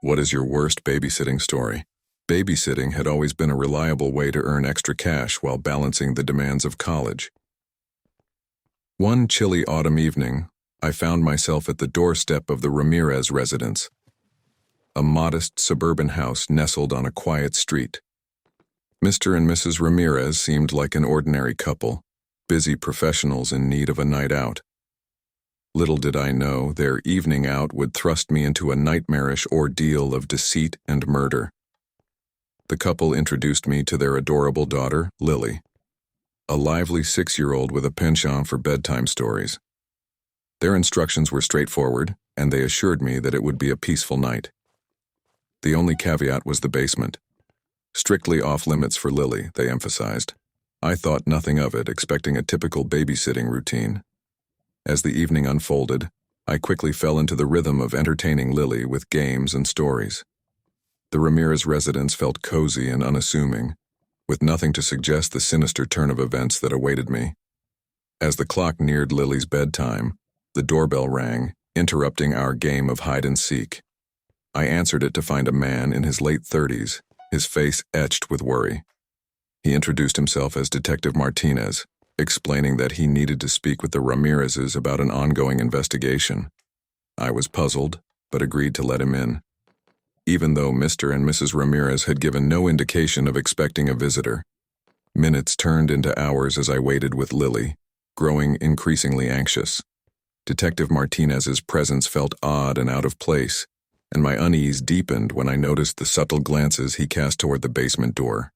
What is your worst babysitting story? Babysitting had always been a reliable way to earn extra cash while balancing the demands of college. One chilly autumn evening, I found myself at the doorstep of the Ramirez residence, a modest suburban house nestled on a quiet street. Mr. and Mrs. Ramirez seemed like an ordinary couple, busy professionals in need of a night out. Little did I know their evening out would thrust me into a nightmarish ordeal of deceit and murder. The couple introduced me to their adorable daughter, Lily, a lively 6-year-old with a penchant for bedtime stories. Their instructions were straightforward, and they assured me that it would be a peaceful night. The only caveat was the basement. Strictly off-limits for Lily, they emphasized. I thought nothing of it, expecting a typical babysitting routine. As the evening unfolded, I quickly fell into the rhythm of entertaining Lily with games and stories. The Ramirez residence felt cozy and unassuming, with nothing to suggest the sinister turn of events that awaited me. As the clock neared Lily's bedtime, the doorbell rang, interrupting our game of hide-and-seek. I answered it to find a man in his late 30s, his face etched with worry. He introduced himself as Detective Martinez, explaining that he needed to speak with the Ramirezes about an ongoing investigation. I was puzzled, but agreed to let him in. Even though Mr. and Mrs. Ramirez had given no indication of expecting a visitor, minutes turned into hours as I waited with Lily, growing increasingly anxious. Detective Martinez's presence felt odd and out of place, and my unease deepened when I noticed the subtle glances he cast toward the basement door.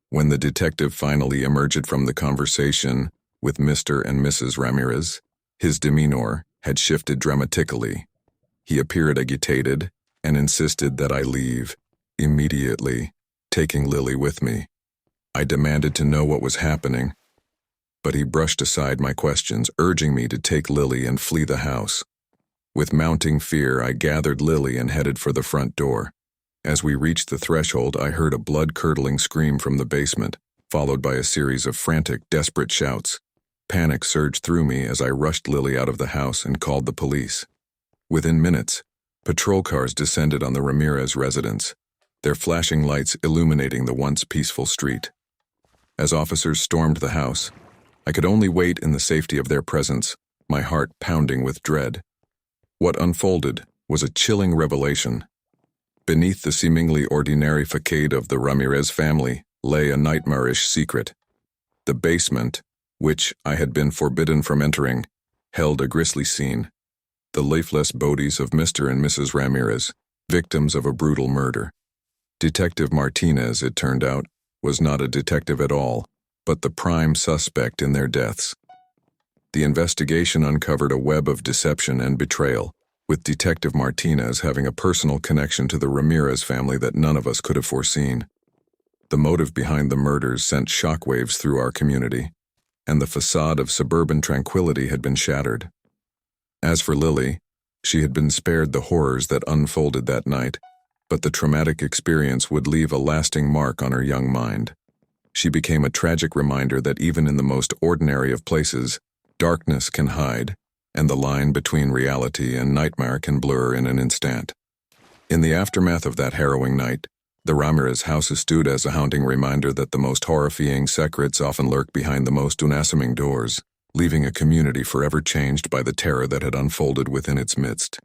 When the detective finally emerged from the conversation with Mr. and Mrs. Ramirez, his demeanor had shifted dramatically. He appeared agitated and insisted that I leave immediately, taking Lily with me. I demanded to know what was happening, but he brushed aside my questions, urging me to take Lily and flee the house. With mounting fear, I gathered Lily and headed for the front door. As we reached the threshold, I heard a blood-curdling scream from the basement, followed by a series of frantic, desperate shouts. Panic surged through me as I rushed Lily out of the house and called the police. Within minutes, patrol cars descended on the Ramirez residence, their flashing lights illuminating the once peaceful street. As officers stormed the house, I could only wait in the safety of their presence, my heart pounding with dread. What unfolded was a chilling revelation. Beneath the seemingly ordinary facade of the Ramirez family lay a nightmarish secret. The basement, which I had been forbidden from entering, held a grisly scene. The lifeless bodies of Mr. and Mrs. Ramirez, victims of a brutal murder. Detective Martinez, it turned out, was not a detective at all, but the prime suspect in their deaths. The investigation uncovered a web of deception and betrayal, with Detective Martinez having a personal connection to the Ramirez family that none of us could have foreseen. The motive behind the murders sent shockwaves through our community, and the facade of suburban tranquility had been shattered. As for Lily, she had been spared the horrors that unfolded that night, but the traumatic experience would leave a lasting mark on her young mind. She became a tragic reminder that even in the most ordinary of places, darkness can hide, and the line between reality and nightmare can blur in an instant. In the aftermath of that harrowing night, the Ramirez houses stood as a haunting reminder that the most horrifying secrets often lurk behind the most unassuming doors, leaving a community forever changed by the terror that had unfolded within its midst.